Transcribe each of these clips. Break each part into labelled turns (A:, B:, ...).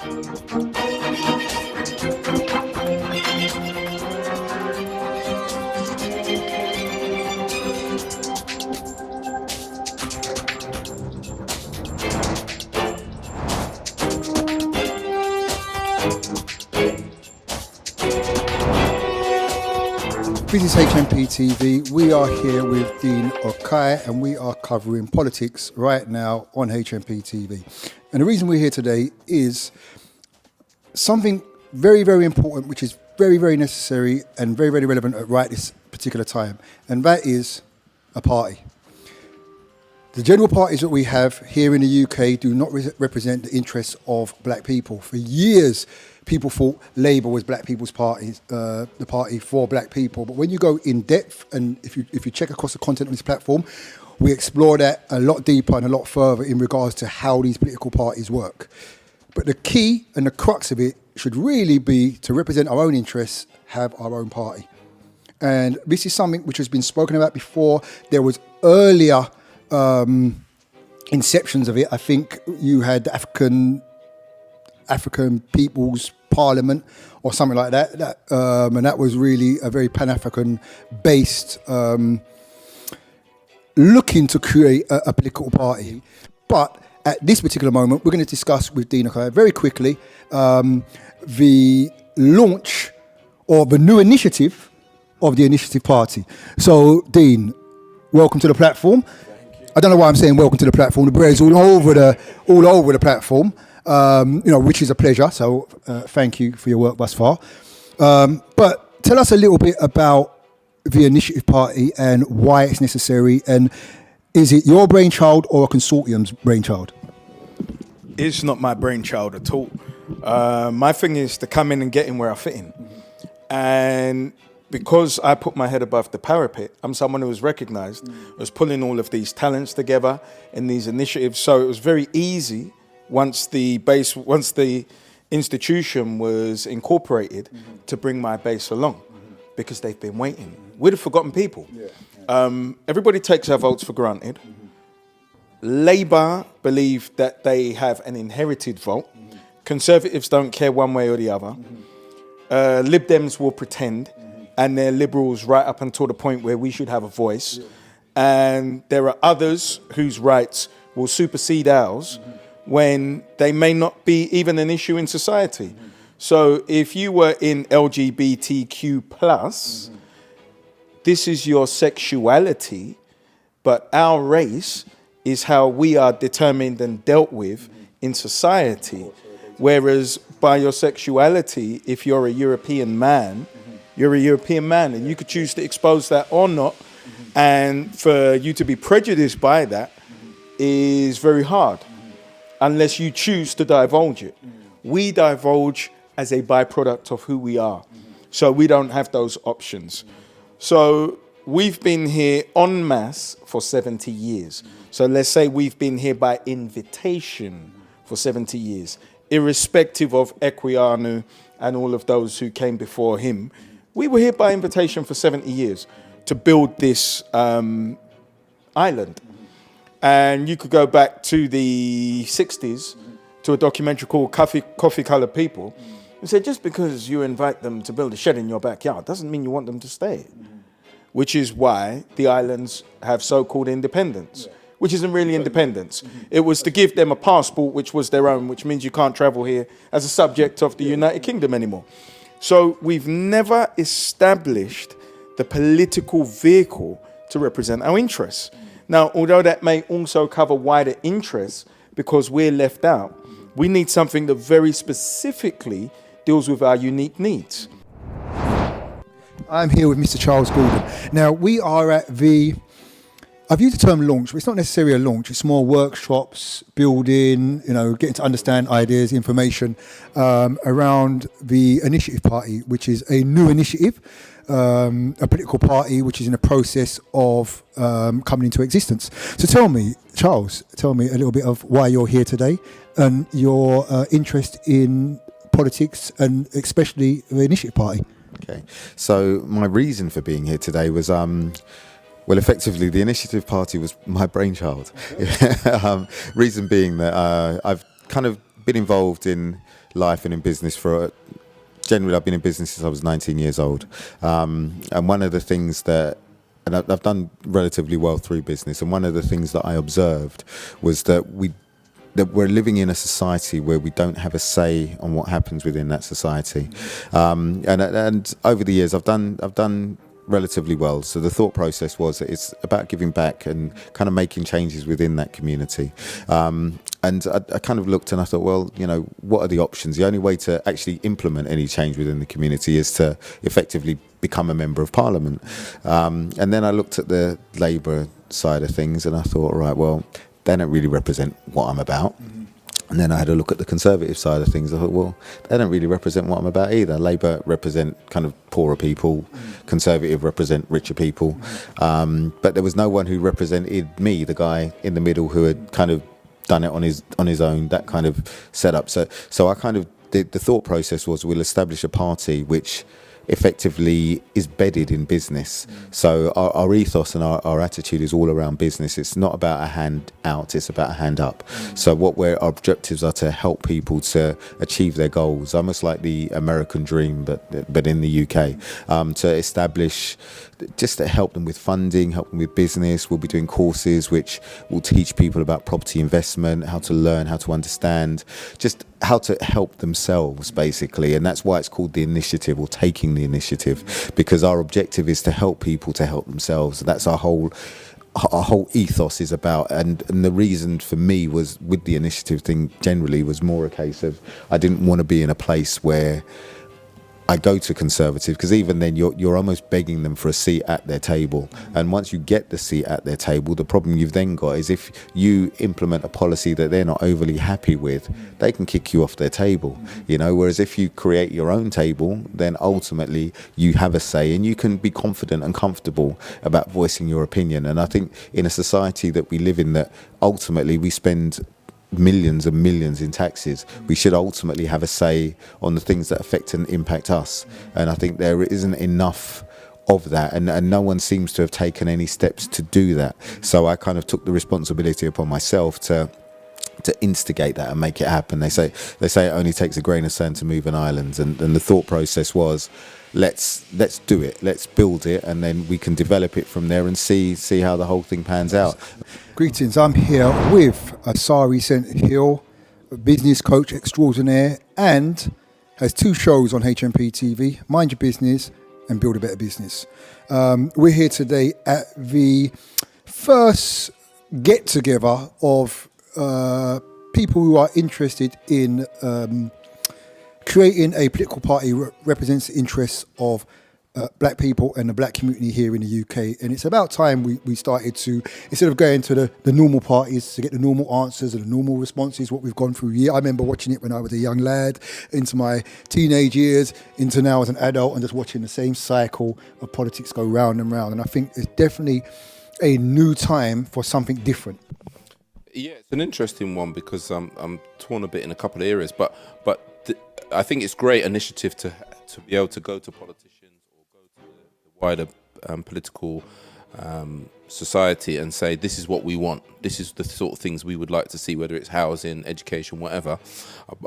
A: This is HMP TV. We are here with Dean Okai and we are covering politics right now on HMP TV. And the reason we're here today is something very, very important, which is very, very necessary and very, very relevant at right this particular time. And that is a party. The general parties that we have here in the UK do not represent the interests of black people. For years, people thought Labour was black people's party, the party for black people. But when you go in depth, and if you check across the content on this platform, we explore that a lot deeper and a lot further in regards to how these political parties work. But the key and the crux of it should really be to represent our own interests, have our own party. And this is something which has been spoken about before. There was earlier inceptions of it. I think you had the African People's Parliament or something like that. And that was really a very Pan-African based looking to create a political party. But at this particular moment, we're going to discuss with Dean Okai very quickly the launch or the new initiative of the Initiative Party. So, Dean, welcome to the platform. I don't know why I'm saying welcome to the platform. The bread's all over the platform, which is a pleasure. So thank you for your work thus far. But tell us a little bit about the Initiative Party and why it's necessary. And is it your brainchild or a consortium's brainchild?
B: It's not my brainchild at all. My thing is to come in and get in where I fit in. And because I put my head above the parapet, I'm someone who was recognised as pulling all of these talents together in these initiatives. So it was very easy once the institution was incorporated to bring my base along because they've been waiting. We're the forgotten people. Everybody takes our votes for granted. Labour believe that they have an inherited vote. Conservatives don't care one way or the other. Lib Dems will pretend. And they're liberals right up until the point where we should have a voice. And there are others whose rights will supersede ours when they may not be even an issue in society. So if you were in LGBTQ+, this is your sexuality, but our race is how we are determined and dealt with in society. Whereas by your sexuality, if you're a European man, you're a European man, and you could choose to expose that or not. And for you to be prejudiced by that is very hard, unless you choose to divulge it. We divulge as a byproduct of who we are. So we don't have those options. So we've been here en masse for 70 years. So let's say we've been here by invitation for 70 years, irrespective of Equiano and all of those who came before him. We were here by invitation for 70 years to build this island. And you could go back to the 60s to a documentary called Coffee Colored People and say, just because you invite them to build a shed in your backyard doesn't mean you want them to stay. Which is why the islands have so-called independence, which isn't really independence. It was to give them a passport which was their own, which means you can't travel here as a subject of the United Kingdom anymore. So we've never established the political vehicle to represent our interests. Now, although that may also cover wider interests because we're left out, we need something that very specifically deals with our unique needs.
A: I'm here with Mr. Charles Gordon. Now, we are at I've used the term launch, but it's not necessarily a launch. It's more workshops, building, getting to understand ideas, information around the Initiative Party, which is a new initiative, a political party which is in the process of coming into existence. So tell me, Charles, a little bit of why you're here today and your interest in politics and especially the Initiative Party.
C: Okay, so my reason for being here today was well, effectively, the Initiative Party was my brainchild. Reason being that I've kind of been involved in life and in business generally, I've been in business since I was 19 years old. And one of the things and I've done relatively well through business, and one of the things that I observed was that we're living in a society where we don't have a say on what happens within that society. And over the years, I've done relatively well. So the thought process was that it's about giving back and kind of making changes within that community. And I kind of looked and I thought, well, what are the options? The only way to actually implement any change within the community is to effectively become a member of parliament. And then I looked at the Labour side of things and I thought, right, well, they don't really represent what I'm about. And then I had a look at the Conservative side of things. I thought, well, they don't really represent what I'm about either. Labour represent kind of poorer people. Conservative represent richer people. But there was no one who represented me, the guy in the middle who had kind of done it on his own, that kind of setup. So I kind of, the thought process was, we'll establish a party which effectively is bedded in business. So our ethos and our attitude is all around business. It's not about a hand out, it's about a hand up. So our objectives are to help people to achieve their goals, almost like the American dream, but in the UK, to establish, just to help them with funding, help them with business. We'll be doing courses which will teach people about property investment, how to learn, how to understand, just how to help themselves, basically. And that's why it's called the initiative, or taking the initiative, because our objective is to help people to help themselves. That's our whole ethos is about. And the reason for me was, with the initiative thing generally, was more a case of, I didn't want to be in a place where I go to Conservative, because even then you're almost begging them for a seat at their table. And once you get the seat at their table, the problem you've then got is, if you implement a policy that they're not overly happy with, they can kick you off their table, whereas if you create your own table, then ultimately you have a say and you can be confident and comfortable about voicing your opinion. And I think in a society that we live in, that ultimately we spend millions and millions in taxes, we should ultimately have a say on the things that affect and impact us. And I think there isn't enough of that, and no one seems to have taken any steps to do that. So I kind of took the responsibility upon myself to instigate that and make it happen. They say it only takes a grain of sand to move an island, and the thought process was, let's do it, let's build it, and then we can develop it from there and see how the whole thing pans out.
A: Greetings, I'm here with Asari St Hill, a business coach extraordinaire, and has 2 shows on HMP TV, Mind Your Business and Build a Better Business. We're here today at the first get-together of people who are interested in creating a political party that represents the interests of black people and the black community here in the UK. And it's about time we started to, instead of going to the normal parties to get the normal answers and the normal responses, what we've gone through. I remember watching it when I was a young lad, into my teenage years, into now as an adult, and just watching the same cycle of politics go round and round. And I think it's definitely a new time for something different.
D: Yeah, it's an interesting one, because I'm torn a bit in a couple of areas, but I think it's great initiative to be able to go to politicians or go to the wider political society and say, this is what we want, this is the sort of things we would like to see, whether it's housing, education, whatever.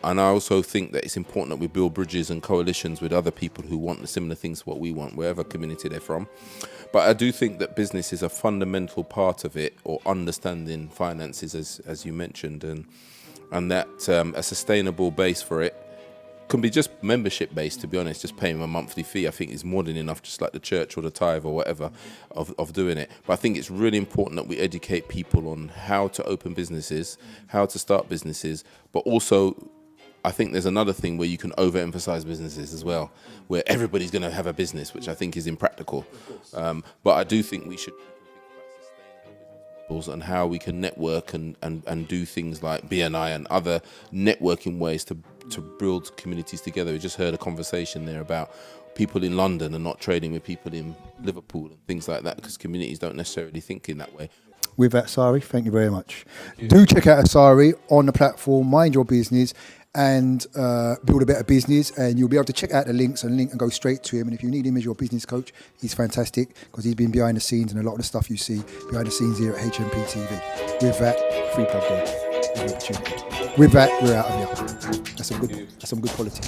D: And I also think that it's important that we build bridges and coalitions with other people who want the similar things to what we want, wherever community they're from. But I do think that business is a fundamental part of it, or understanding finances, as you mentioned, and that a sustainable base for it can be just membership based, to be honest. Just paying a monthly fee, I think, is more than enough, just like the church or the tithe or whatever, of doing it. But I think it's really important that we educate people on how to open businesses, how to start businesses, but also I think there's another thing where you can overemphasize businesses as well, where everybody's going to have a business, which I think is impractical. But I do think we should think about sustainable business models and how we can network and do things like BNI and other networking ways to build communities together. We just heard a conversation there about people in London and not trading with people in Liverpool and things like that, because communities don't necessarily think in that way.
A: With Asari, thank you very much. Do check out Asari on the platform Mind Your Business and Build a Better Business, and you'll be able to check out the links and go straight to him. And if you need him as your business coach, he's fantastic, because he's been behind the scenes and a lot of the stuff you see behind the scenes here at HMP TV. With that, free plug there. Good opportunity. With that, we're out of here. That's some good politics.